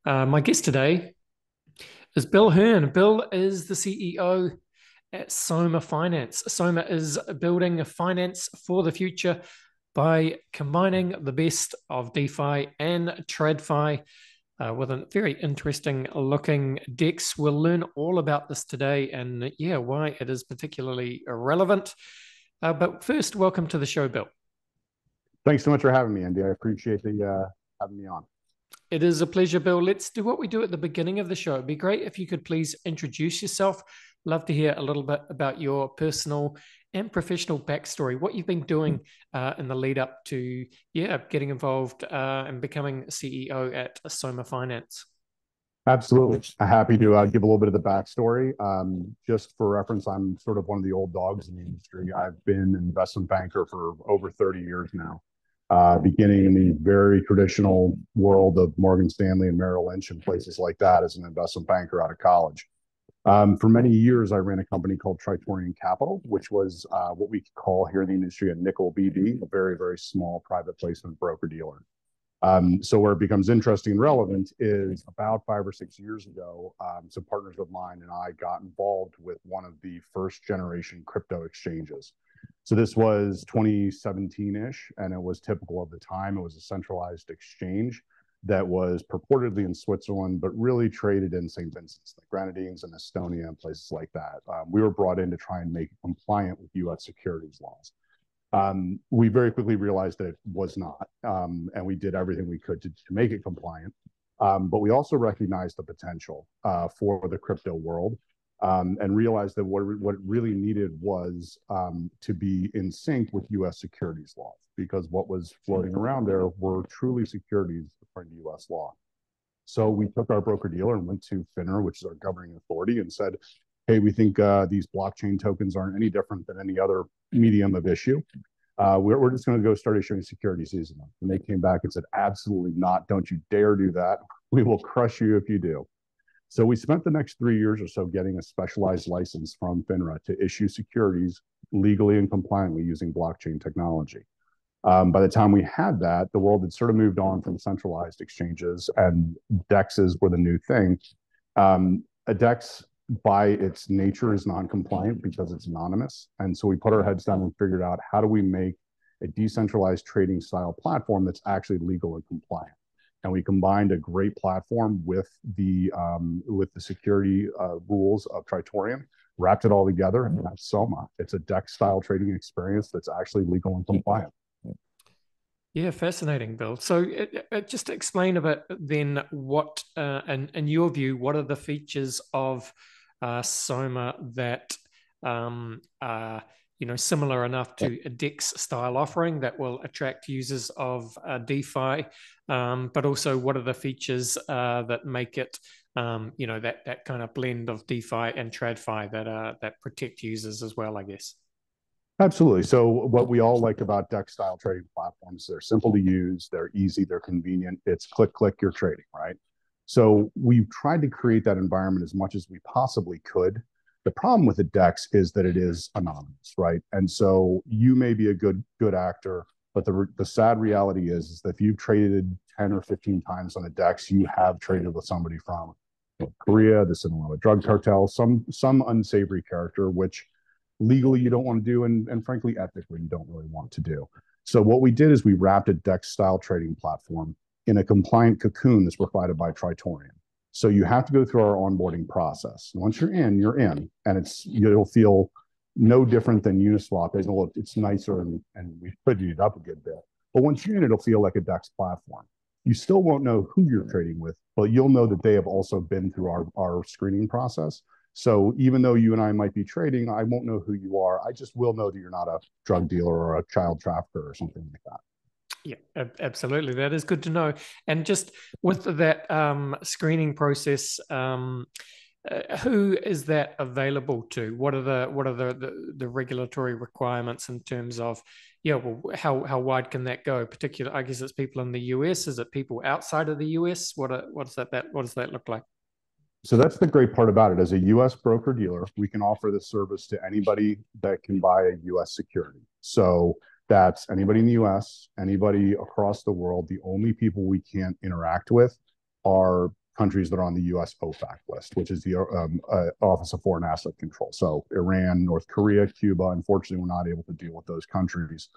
My guest today is Bill Hearn. Bill is the CEO at SOMA.finance. SOMA is building a finance for the future by combining the best of DeFi and TradFi with a very interesting looking DEX. We'll learn all about this today and why it is particularly relevant. But first, welcome to the show, Bill. Thanks so much for having me, Andy. I appreciate the having me on. It is a pleasure, Bill. Let's do what we do at the beginning of the show. It'd be great if you could please introduce yourself. Love to hear a little bit about your personal and professional backstory, what you've been doing in the lead up to getting involved and becoming CEO at SOMA.finance. Absolutely. Happy to give a little bit of the backstory. Just for reference, I'm sort of one of the old dogs in the industry. I've been an investment banker for over 30 years now. Beginning in the very traditional world of Morgan Stanley and Merrill Lynch and places like that as an investment banker out of college. For many years, I ran a company called Tritorian Capital, which was what we call here in the industry a nickel BD, a very, very small private placement broker-dealer. So where it becomes interesting and relevant is about 5 or 6 years ago, some partners of mine and I got involved with one of the first generation crypto exchanges. So this was 2017-ish, and it was typical of the time. It was a centralized exchange that was purportedly in Switzerland, but really traded in St. Vincent's, the Grenadines and Estonia and places like that. We were brought in to try and make it compliant with U.S. securities laws. We very quickly realized that it was not, and we did everything we could to make it compliant. But we also recognized the potential for the crypto world. And realized that what it really needed was to be in sync with U.S. securities laws, because what was floating around there were truly securities according to U.S. law. So we took our broker-dealer and went to FINRA, which is our governing authority, and said, hey, we think these blockchain tokens aren't any different than any other medium of issue. We're just going to go start issuing securities using them. And they came back and said, absolutely not. Don't you dare do that. We will crush you if you do. So we spent the next 3 years or so getting a specialized license from FINRA to issue securities legally and compliantly using blockchain technology. By the time we had that, the world had sort of moved on from centralized exchanges, and DEXs were the new thing. A DEX, by its nature, is non-compliant because it's anonymous. And so we put our heads down and figured out, how do we make a decentralized trading style platform that's actually legal and compliant? And we combined a great platform with the security rules of Tritorian, wrapped it all together, and that's SOMA. It's a DEX-style trading experience that's actually legal and compliant. Yeah, fascinating, Bill. So just to explain a bit then, what, in your view, what are the features of SOMA that are similar enough to a DEX-style offering that will attract users of DeFi, but also what are the features that make it, that kind of blend of DeFi and TradFi that protect users as well, I guess. Absolutely. So what we all like about DEX-style trading platforms, they're simple to use, they're easy, they're convenient. It's click, click, you're trading, right? So we've tried to create that environment as much as we possibly could. The problem with the DEX is that it is anonymous, right? And so you may be a good actor, but the sad reality is that if you've traded 10 or 15 times on a DEX, you have traded with somebody from Korea, the Sinaloa drug cartel, some unsavory character, which legally you don't want to do, and frankly, ethically, you don't really want to do. So what we did is we wrapped a DEX-style trading platform in a compliant cocoon that's provided by Tritorian. So you have to go through our onboarding process. Once you're in, and you'll feel no different than Uniswap. It's nicer, and we prettied it up a good bit. But once you're in, it'll feel like a DEX platform. You still won't know who you're trading with, but you'll know that they have also been through our screening process. So even though you and I might be trading, I won't know who you are. I just will know that you're not a drug dealer or a child trafficker or something like that. Yeah, absolutely. That is good to know. And just with that screening process, who is that available to? What are the regulatory requirements in terms of, how wide can that go? Particularly, I guess it's people in the US. Is it people outside of the US? What does that look like? So that's the great part about it. As a U.S. broker-dealer, we can offer this service to anybody that can buy a U.S. security. So that's anybody in the U.S., anybody across the world. The only people we can't interact with are countries that are on the US OFAC list, which is the Office of Foreign Asset Control. So Iran, North Korea, Cuba. Unfortunately, we're not able to deal with those countries.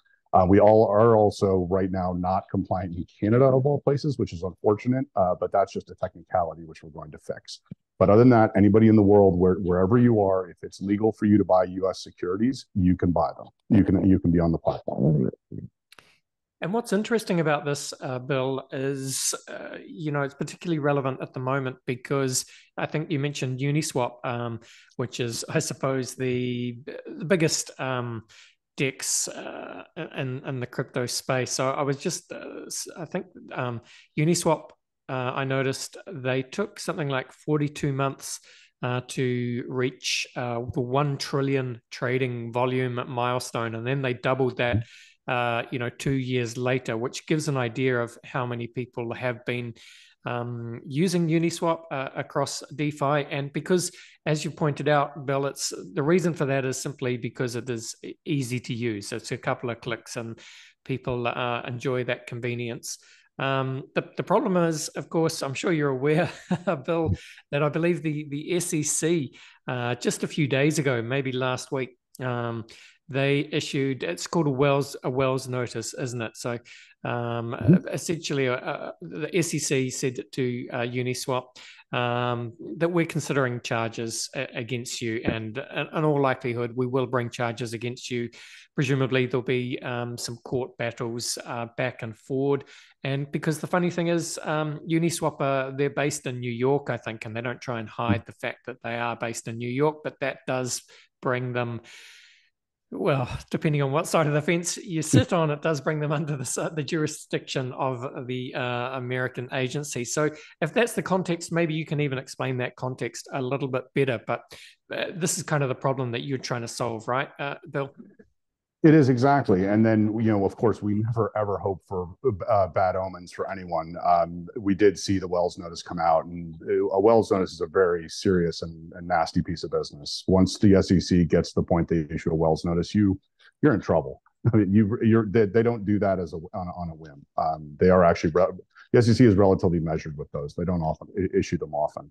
We all are also right now not compliant in Canada, of all places, which is unfortunate, but that's just a technicality which we're going to fix. But other than that, anybody in the world, wherever you are, if it's legal for you to buy US securities, you can buy them. You can be on the platform. And what's interesting about this, Bill, is, it's particularly relevant at the moment because I think you mentioned Uniswap, which is, I suppose, the biggest DEX in the crypto space. So I was just, I think Uniswap, I noticed they took something like 42 months to reach the 1 trillion trading volume milestone. And then they doubled that, 2 years later, which gives an idea of how many people have been using Uniswap across DeFi. And because, as you pointed out, Bill, it's the reason for that is simply because it is easy to use. It's a couple of clicks and people enjoy that convenience. The problem is, of course, I'm sure you're aware, Bill, that I believe the SEC just a few days ago, maybe last week, they issued, it's called a Wells notice, isn't it? So essentially, the SEC said to Uniswap that we're considering charges against you, and in all likelihood, we will bring charges against you. Presumably, there'll be some court battles back and forward. And because the funny thing is, Uniswap, they're based in New York, I think, and they don't try and hide the fact that they are based in New York, but that does bring them, well, depending on what side of the fence you sit on, it does bring them under the jurisdiction of the American agency. So if that's the context, maybe you can even explain that context a little bit better. But this is kind of the problem that you're trying to solve, right, Bill? It is, exactly. And then, of course, we never, ever hope for bad omens for anyone. We did see the Wells notice come out, and a Wells notice is a very serious and nasty piece of business. Once the SEC gets to the point they issue a Wells notice, you're in trouble. I mean, they don't do that on a whim. They are actually, the SEC is relatively measured with those. They don't often issue them often.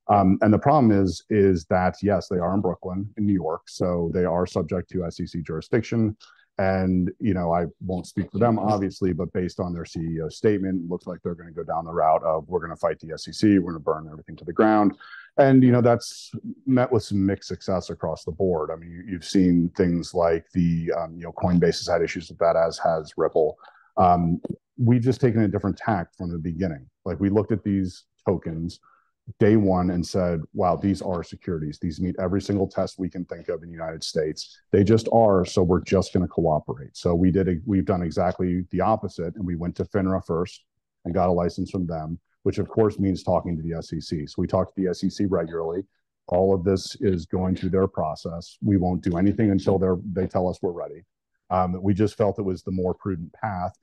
And the problem is that, yes, they are in Brooklyn, in New York, so they are subject to SEC jurisdiction. And, I won't speak for them, obviously, but based on their CEO statement, it looks like they're going to go down the route of, we're going to fight the SEC, we're going to burn everything to the ground. And, that's met with some mixed success across the board. I mean, you've seen things like Coinbase has had issues with that, as has Ripple. We've just taken a different tack from the beginning. Like, we looked at these tokens day one and said, wow, these are securities. These meet every single test we can think of in the United States. They just are, so we're just going to cooperate. So we've done exactly the opposite, and we went to FINRA first and got a license from them, which of course means talking to the SEC. So we talk to the SEC regularly. All of this is going through their process. We won't do anything until they tell us we're ready. We just felt it was the more prudent path.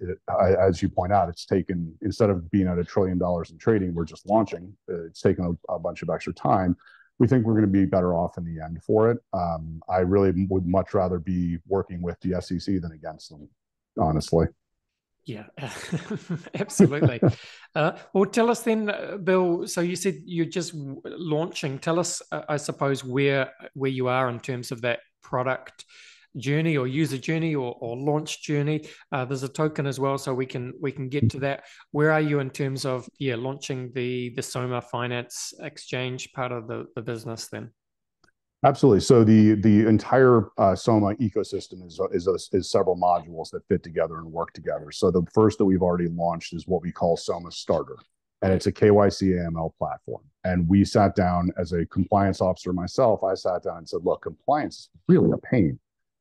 As you point out, it's taken, instead of being at $1 trillion in trading, we're just launching. It's taken a bunch of extra time. We think we're going to be better off in the end for it. I really would much rather be working with the SEC than against them, honestly. Yeah, absolutely. Well, tell us then, Bill, so you said you're just launching. Tell us, I suppose, where you are in terms of that product journey or user journey or launch journey. There's a token as well, so we can get to that. Where are you in terms of launching the SOMA.finance exchange part of the business then? Absolutely. So the entire SOMA ecosystem is several modules that fit together and work together. So the first that we've already launched is what we call SOMA Starter, and it's a KYC AML platform. And we sat down, as a compliance officer myself, I sat down and said, look, compliance is really a pain.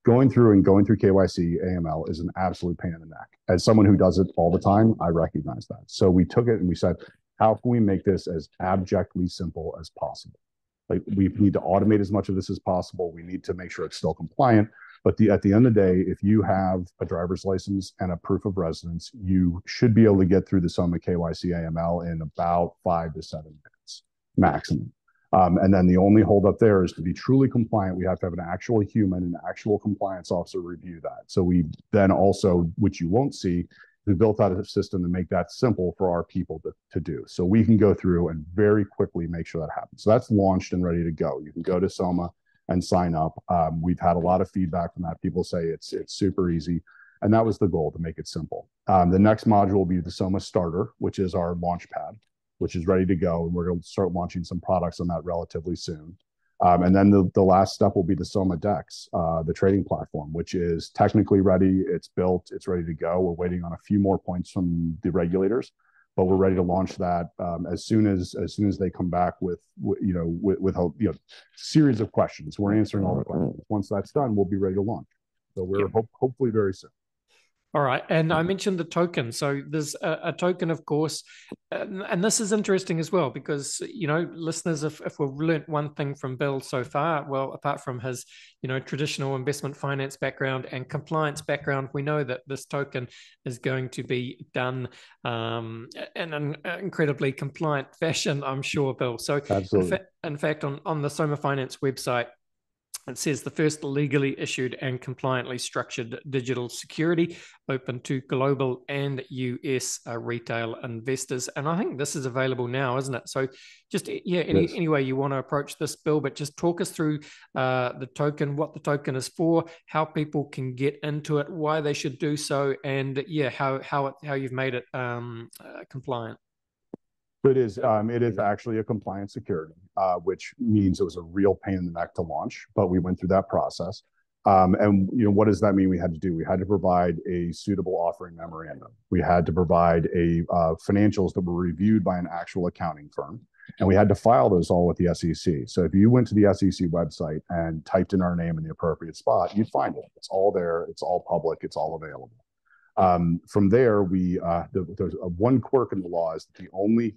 Going through KYC AML is an absolute pain in the neck. As someone who does it all the time, I recognize that. So we took it and we said, how can we make this as abjectly simple as possible? Like, we need to automate as much of this as possible. We need to make sure it's still compliant. But at the end of the day, if you have a driver's license and a proof of residence, you should be able to get through the SOMA KYC AML in about 5 to 7 minutes maximum. And then the only holdup there is, to be truly compliant, we have to have an actual human, an actual compliance officer review that. So we then also, which you won't see, We built out a system to make that simple for our people to do. So we can go through and very quickly make sure that happens. So that's launched and ready to go. You can go to SOMA and sign up. We've had a lot of feedback from that. People say it's super easy. And that was the goal, to make it simple. The next module will be the SOMA Starter, which is our launchpad, which is ready to go. And we're going to start launching some products on that relatively soon. And then the last step will be the SOMA DEX, the trading platform, which is technically ready. It's built. It's ready to go. We're waiting on a few more points from the regulators, but we're ready to launch that as soon as they come back with a series of questions. We're answering all the questions. Once that's done, we'll be ready to launch. So we're hopefully very soon. All right. And I mentioned the token. So there's a token, of course, and this is interesting as well, because, listeners, if we've learnt one thing from Bill so far, well, apart from his, traditional investment finance background and compliance background, we know that this token is going to be done in an incredibly compliant fashion, I'm sure, Bill. So absolutely. In fact, on the SOMA.finance website, it says the first legally issued and compliantly structured digital security open to global and US retail investors. And I think this is available now, isn't it? So just, any way you want to approach this, Bill, but just talk us through the token, what the token is for, how people can get into it, why they should do so, and how you've made it compliant. It is actually a compliant security, which means it was a real pain in the neck to launch, but we went through that process. And what does that mean we had to do? We had to provide a suitable offering memorandum. We had to provide financials that were reviewed by an actual accounting firm, and we had to file those all with the SEC. So if you went to the SEC website and typed in our name in the appropriate spot, you'd find it. It's all there. It's all public. It's all available. From there, there's one quirk in the law is the only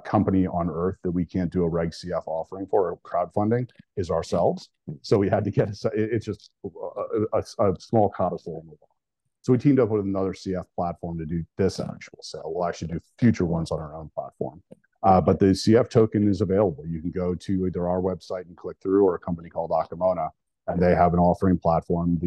company on earth that we can't do a Reg CF offering for, or crowdfunding, is ourselves. So we had to get it's just a small codicil in the law. So we teamed up with another CF platform to do this actual sale. We'll actually do future ones on our own platform. But the CF token is available. You can go to either our website and click through, or a company called Akamona, and they have an offering platform.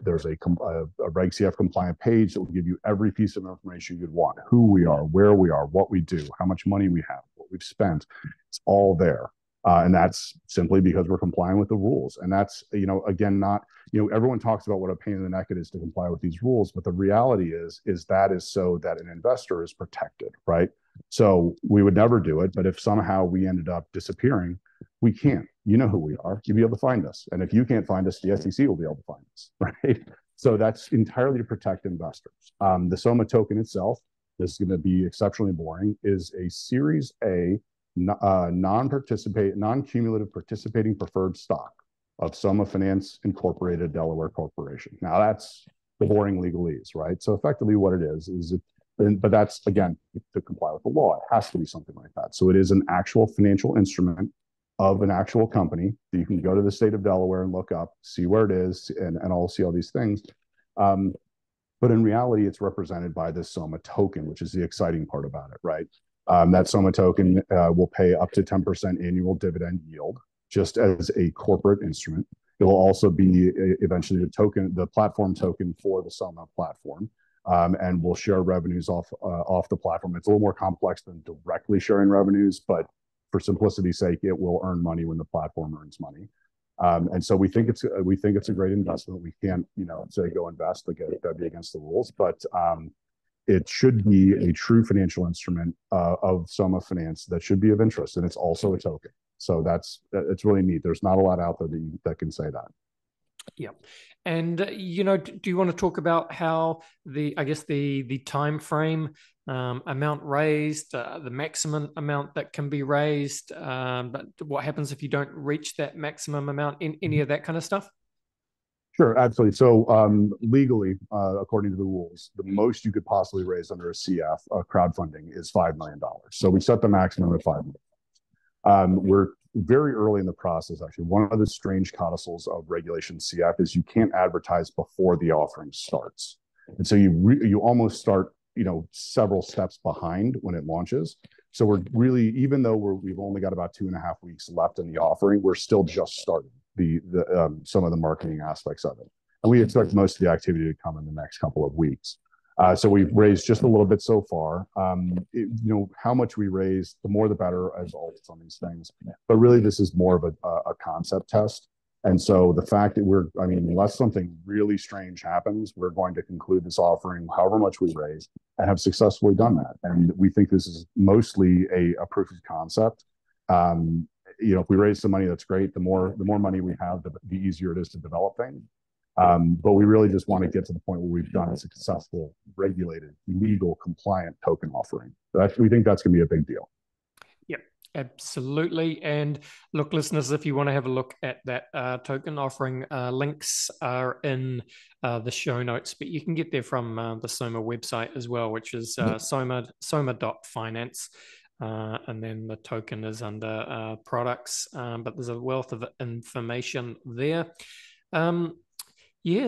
There's a Reg CF compliant page that will give you every piece of information you'd want: who we are, where we are, what we do, how much money we have, what we've spent. It's all there. And that's simply because we're complying with the rules. And that's, again, not, everyone talks about what a pain in the neck it is to comply with these rules, but the reality is that is so that an investor is protected, right? So we would never do it, but if somehow we ended up disappearing, we can't. You know who we are. You'll be able to find us. And if you can't find us, the SEC will be able to find us, right? So that's entirely to protect investors. The SOMA token itself, this is going to be exceptionally boring, is a Series A non-cumulative participating preferred stock of SOMA.finance Incorporated Delaware Corporation. Now that's the boring legalese, right? So effectively what it is but that's, again, to comply with the law, it has to be something like that. So it is an actual financial instrument of an actual company that you can go to the state of Delaware and look up, see where it is, and I'll see all these things. But in reality, it's represented by this SOMA token, which is the exciting part about it, right? That SOMA token will pay up to 10% annual dividend yield, just as a corporate instrument. It will also be eventually the platform token for the SOMA platform, and we'll share revenues off the platform. It's a little more complex than directly sharing revenues, but for simplicity's sake, it will earn money when the platform earns money. And so we think it's a great investment. We can't, say go invest, that'd be against the rules, but it should be a true financial instrument of SOMA.finance that should be of interest, and it's also a token. So it's really neat. There's not a lot out there that can say that. Yeah. And, do you want to talk about how the time frame, amount raised, the maximum amount that can be raised, but what happens if you don't reach that maximum amount, in any of that kind of stuff? Sure, absolutely. So legally, according to the rules, the most you could possibly raise under a CF crowdfunding is $5 million. So we set the maximum at $5 million. We're very early in the process, actually. One of the strange codicils of regulation CF is you can't advertise before the offering starts. And so you almost start, several steps behind when it launches. So we're really, even though we've only got about 2.5 weeks left in the offering, we're still just starting some of the marketing aspects of it. And we expect most of the activity to come in the next couple of weeks. So we've raised just a little bit so far. How much we raise, the more the better, as always on these things. But really, this is more of a concept test. And so the fact that unless something really strange happens, we're going to conclude this offering, however much we raise, and have successfully done that. And we think this is mostly a proof of concept. If we raise some money, that's great. The more money we have, the easier it is to develop things. But we really just want to get to the point where we've done a successful, regulated, legal, compliant token offering. We think that's going to be a big deal. Yep, absolutely. And look, listeners, if you want to have a look at that token offering, links are in the show notes, but you can get there from the SOMA website as well, which is soma.finance. And then the token is under products, but there's a wealth of information there.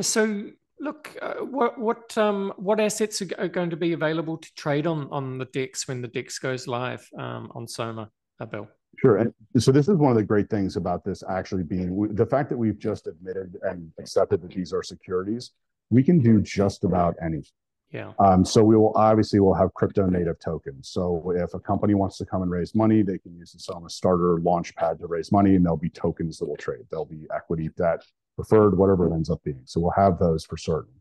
So look, what assets are going to be available to trade on the DEX when the DEX goes live on SOMA, Bill? Sure. And so this is one of the great things about this actually being the fact that we've just admitted and accepted that these are securities. We can do just about anything. Yeah. So we'll have crypto native tokens. So if a company wants to come and raise money, they can use the SOMA starter launchpad to raise money, and there'll be tokens that will trade. There'll be equity, debt, preferred, whatever it ends up being. So we'll have those for certain.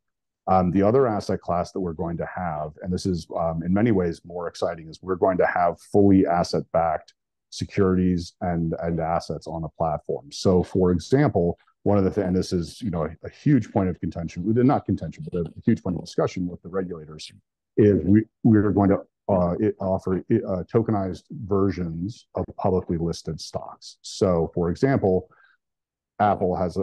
The other asset class that we're going to have, and this is in many ways more exciting, is we're going to have fully asset-backed securities and assets on the platform. So for example, one of the things, and this is a huge point of contention, not contention, but a huge point of discussion with the regulators, is we're going to offer tokenized versions of publicly listed stocks. So for example, Apple has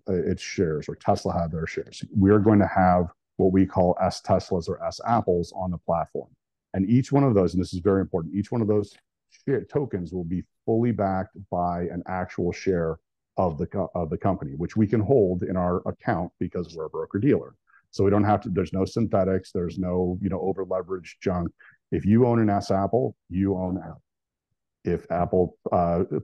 its shares, or Tesla had their shares. We're going to have what we call S Teslas or S Apples on the platform. And each one of those, and this is very important, each one of those tokens will be fully backed by an actual share of the company, which we can hold in our account because we're a broker dealer. So we don't have to. There's no synthetics. There's no over leveraged junk. If you own an S Apple, you own Apple. If Apple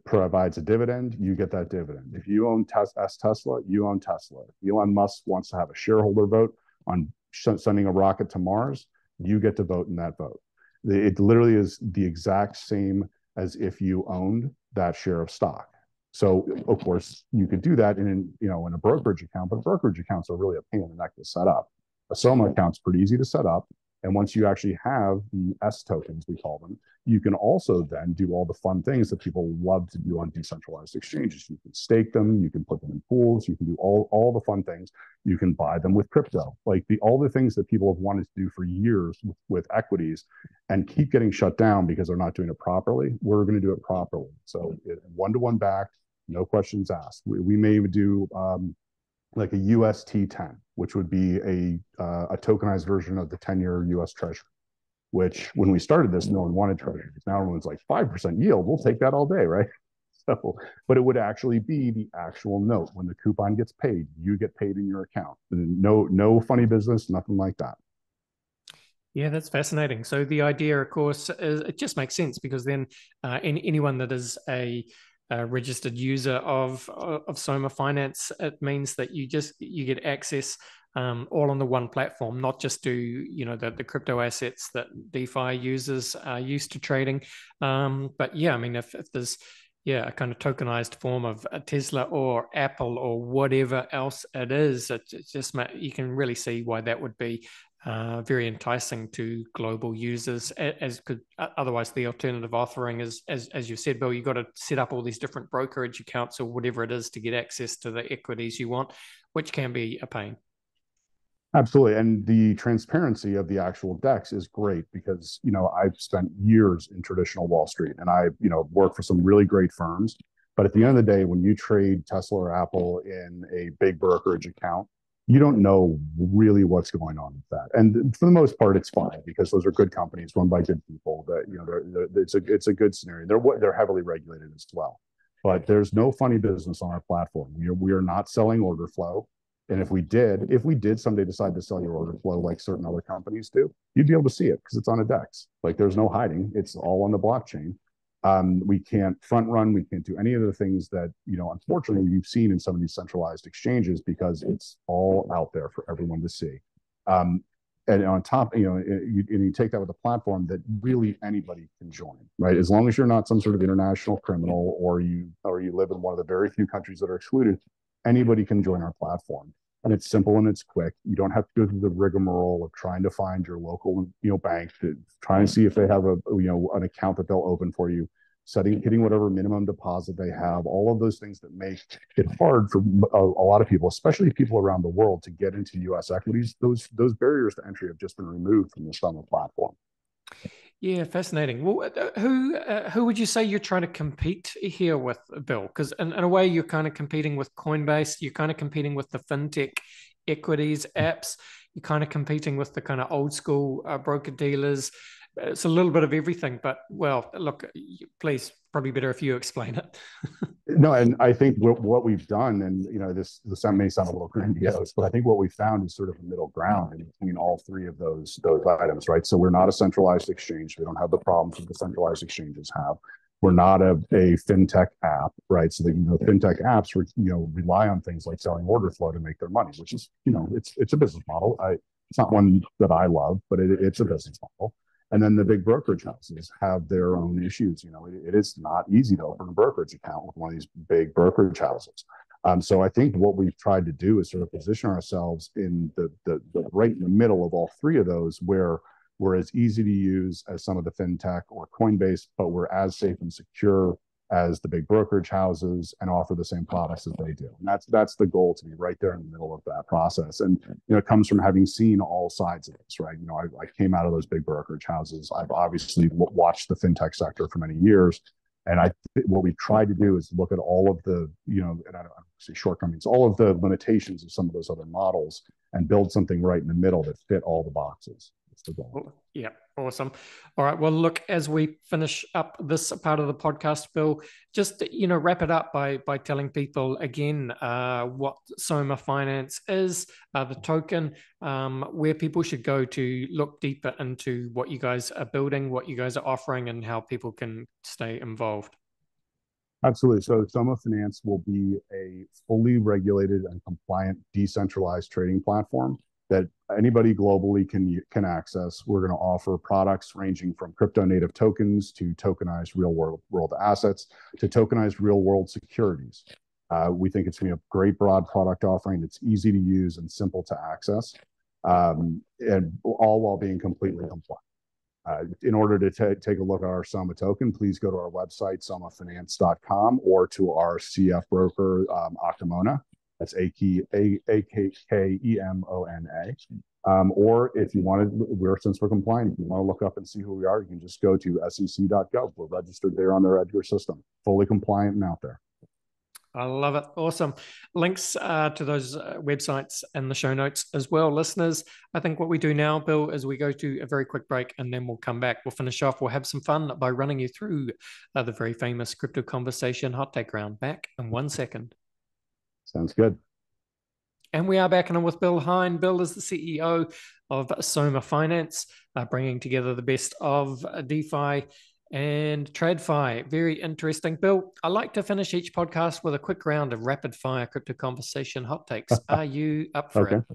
provides a dividend, you get that dividend. If you own S Tesla, you own Tesla. If Elon Musk wants to have a shareholder vote on sending a rocket to Mars, you get to vote in that vote. It literally is the exact same as if you owned that share of stock. So of course you could do that in a brokerage account, but brokerage accounts are really a pain in the neck to set up. A SOMA account's pretty easy to set up. And once you actually have the S tokens, we call them, you can also then do all the fun things that people love to do on decentralized exchanges. You can stake them, you can put them in pools, you can do all the fun things. You can buy them with crypto, like all the things that people have wanted to do for years with equities and keep getting shut down because they're not doing it properly. We're going to do it properly. So one-to-one backed, no questions asked. We may do like a UST10, which would be a tokenized version of the 10-year US Treasury, which when we started this, no one wanted treasuries. Now everyone's like 5% yield. We'll take that all day, right? So, but it would actually be the actual note. When the coupon gets paid, you get paid in your account. No funny business, nothing like that. Yeah, that's fascinating. So the idea, of course, is it just makes sense because then anyone that is a registered user of SOMA.finance, it means that you get access all on the one platform, not just to the crypto assets that DeFi users are used to trading. But yeah, I mean, if there's a kind of tokenized form of a Tesla or Apple or whatever else it is, it just you can really see why that would be very enticing to global users, as could otherwise the alternative offering is, as you said, Bill, you've got to set up all these different brokerage accounts or whatever it is to get access to the equities you want, which can be a pain. Absolutely. And the transparency of the actual DEX is great because, I've spent years in traditional Wall Street and I, worked for some really great firms. But at the end of the day, when you trade Tesla or Apple in a big brokerage account, you don't know really what's going on with that. And for the most part, it's fine because those are good companies run by good people that, it's a good scenario. They're heavily regulated as well. But there's no funny business on our platform. We are not selling order flow. And if we did someday decide to sell your order flow like certain other companies do, you'd be able to see it because it's on a DEX. Like there's no hiding. It's all on the blockchain. We can't front run. We can't do any of the things that, unfortunately you've seen in some of these centralized exchanges because it's all out there for everyone to see. and on top, you take that with a platform that really anybody can join, right? As long as you're not some sort of international criminal, or you live in one of the very few countries that are excluded, anybody can join our platform. And it's simple and it's quick. You don't have to go through the rigmarole of trying to find your local, bank, to try and see if they have an account that they'll open for you, hitting whatever minimum deposit they have, all of those things that make it hard for a lot of people, especially people around the world, to get into U.S. equities. Those barriers to entry have just been removed from the SOMA platform. Yeah, fascinating. Well, who would you say you're trying to compete here with, Bill? Because in a way, you're kind of competing with Coinbase. You're kind of competing with the fintech equities apps. You're kind of competing with the kind of old school broker dealers. It's a little bit of everything. But, well, look, please, probably better if you explain it. No, and I think what we've done, and this may sound a little grandiose, but I think what we found is sort of a middle ground in between all three of those items, right? So we're not a centralized exchange. We don't have the problems that the centralized exchanges have. We're not a fintech app, right? So that fintech apps rely on things like selling order flow to make their money, which is it's a business model. It's not one that I love, but it's a business model. And then the big brokerage houses have their own issues. It is not easy to open a brokerage account with one of these big brokerage houses. So I think what we've tried to do is sort of position ourselves in the right in the middle of all three of those, where we're as easy to use as some of the fintech or Coinbase, but we're as safe and secure as the big brokerage houses and offer the same products as they do. And that's the goal, to be right there in the middle of that process. And it comes from having seen all sides of this, right? I came out of those big brokerage houses. I've obviously watched the fintech sector for many years. And what we've tried to do is look at all of the, and I don't say shortcomings, all of the limitations of some of those other models, and build something right in the middle that fit all the boxes. That's the goal. Yeah, awesome. All right. Well, look, as we finish up this part of the podcast, Bill, just wrap it up by telling people again what SOMA.finance is, the token, where people should go to look deeper into what you guys are building, what you guys are offering, and how people can stay involved. Absolutely. So SOMA.finance will be a fully regulated and compliant decentralized trading platform that anybody globally can access. We're going to offer products ranging from crypto native tokens to tokenized real world assets to tokenized real world securities. We think it's going to be a great broad product offering that's easy to use and simple to access, and all while being completely compliant. In order to take a look at our SOMA token, please go to our website, soma.finance.com, or to our CF broker, Octomona. That's AKKEMONA. Or if you wanted, since we're compliant, if you want to look up and see who we are, you can just go to sec.gov. We're registered there on their Edgar system, fully compliant and out there. I love it. Awesome. Links to those websites in the show notes as well, listeners. I think what we do now, Bill, is we go to a very quick break and then we'll come back. We'll finish off. We'll have some fun by running you through the very famous crypto conversation hot take round. Back in 1 second. Sounds good. And we are back on with Bill Heyn. Bill is the CEO of SOMA.finance, bringing together the best of DeFi and TradFi. Very interesting. Bill, I like to finish each podcast with a quick round of rapid fire crypto conversation hot takes. Are you up for it?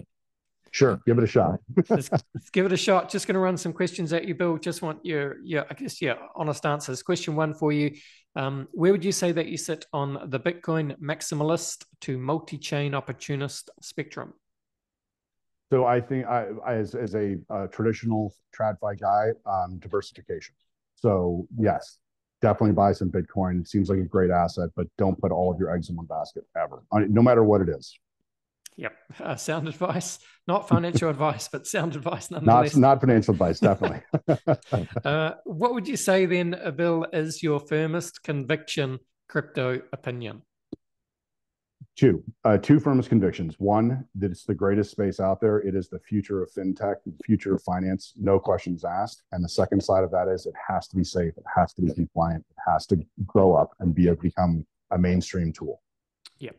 Sure, give it a shot. Let's give it a shot. Just going to run some questions at you, Bill. Just want your honest answers. Question one for you. Where would you say that you sit on the Bitcoin maximalist to multi-chain opportunist spectrum? So I think as a traditional TradFi guy, diversification. So yes, definitely buy some Bitcoin. It seems like a great asset, but don't put all of your eggs in one basket ever, no matter what it is. Yep. Sound advice, not financial advice, but sound advice nonetheless. Not financial advice, definitely. What would you say then, Bill, is your firmest conviction crypto opinion? Two firmest convictions. One, that it's the greatest space out there. It is the future of fintech, the future of finance, no questions asked. And the second side of that is it has to be safe. It has to be compliant. It has to grow up and become a mainstream tool. Yep.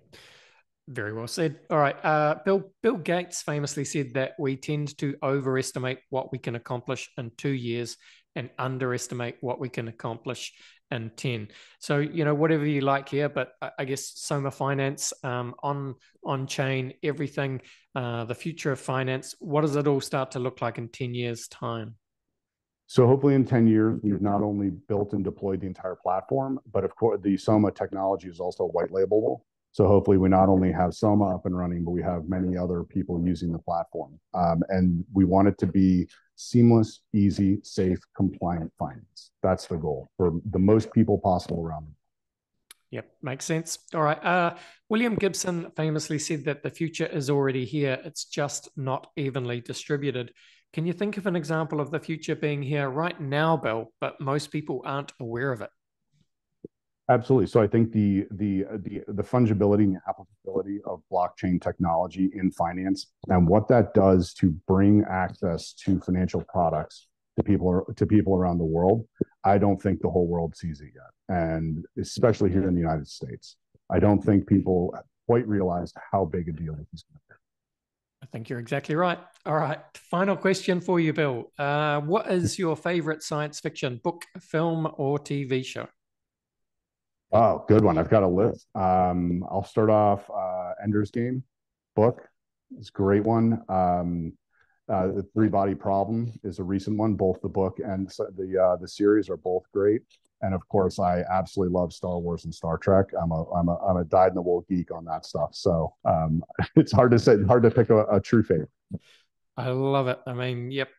Very well said. All right. Bill Gates famously said that we tend to overestimate what we can accomplish in 2 years and underestimate what we can accomplish in 10. So, whatever you like here, but I guess Soma.finance, on chain, everything, the future of finance, what does it all start to look like in 10 years' time? So hopefully in 10 years, we've not only built and deployed the entire platform, but of course the Soma technology is also white labelable. So hopefully we not only have Soma up and running, but we have many other people using the platform. And we want it to be seamless, easy, safe, compliant finance. That's the goal for the most people possible around the world. Yep, makes sense. All right. William Gibson famously said that the future is already here. It's just not evenly distributed. Can you think of an example of the future being here right now, Bill, but most people aren't aware of it? Absolutely. So I think the fungibility and the applicability of blockchain technology in finance and what that does to bring access to financial products to people around the world, I don't think the whole world sees it yet, and especially here in the United States, I don't think people quite realize how big a deal this is going to be. I think you're exactly right. All right. Final question for you, Bill. What is your favorite science fiction book, film, or TV show? Oh, good one. I've got a list. I'll start off Ender's Game book. It's a great one. The Three Body Problem is a recent one. Both the book and the series are both great. And of course, I absolutely love Star Wars and Star Trek. I'm a dyed-in-the-wool geek on that stuff. So it's hard to pick a true favorite. I love it. I mean, yep,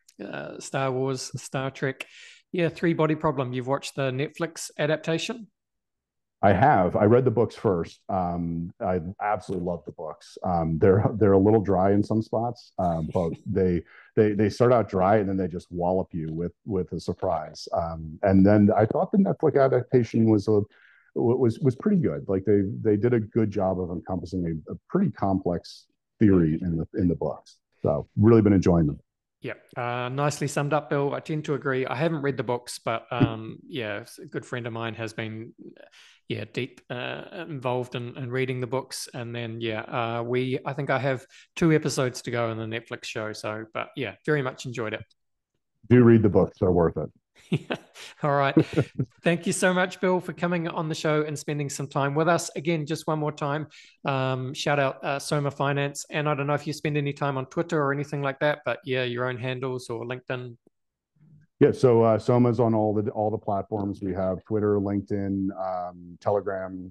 Star Wars, Star Trek. Yeah, Three Body Problem. You've watched the Netflix adaptation? I have. I read the books first. I absolutely love the books. They're a little dry in some spots, but they start out dry and then they just wallop you with a surprise. And then I thought the Netflix adaptation was pretty good. Like they did a good job of encompassing a pretty complex theory in the books. So really been enjoying them. Yeah, nicely summed up, Bill. I tend to agree. I haven't read the books, but yeah, a good friend of mine has been, deep involved in reading the books. And then, I think I have 2 episodes to go in the Netflix show. So, but yeah, very much enjoyed it. Do read the books; they're worth it. All right. Thank you so much, Bill, for coming on the show and spending some time with us. Again, just one more time, shout out Soma.finance. And I don't know if you spend any time on Twitter or anything like that, but yeah, your own handles or LinkedIn. Yeah, so Soma's on all the platforms. We have Twitter, LinkedIn, Telegram,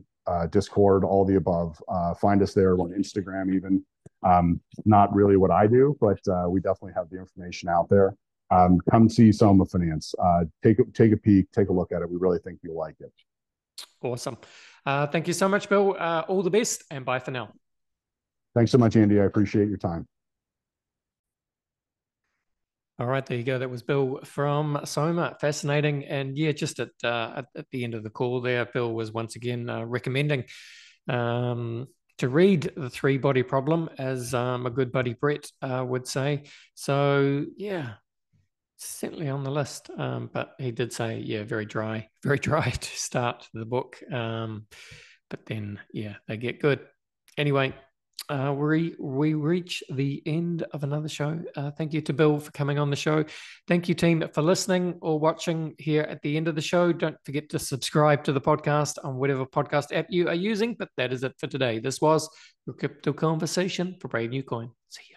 Discord, all the above. Find us there on Instagram even. Not really what I do, but we definitely have the information out there. Come see Soma.finance. Take a peek, take a look at it. We really think you'll like it. Awesome. Thank you so much, Bill. All the best and bye for now. Thanks so much, Andy. I appreciate your time. All right, there you go. That was Bill from Soma. Fascinating. And yeah, just at the end of the call there, Bill was once again recommending to read The Three Body Problem, as a good buddy Brett would say. So yeah, certainly on the list. But he did say, yeah, very dry to start the book. But then, yeah, they get good. Anyway, we reach the end of another show. Thank you to Bill for coming on the show. Thank you, team, for listening or watching here at the end of the show. Don't forget to subscribe to the podcast on whatever podcast app you are using. But that is it for today. This was your Crypto Conversation for Brave New Coin. See you.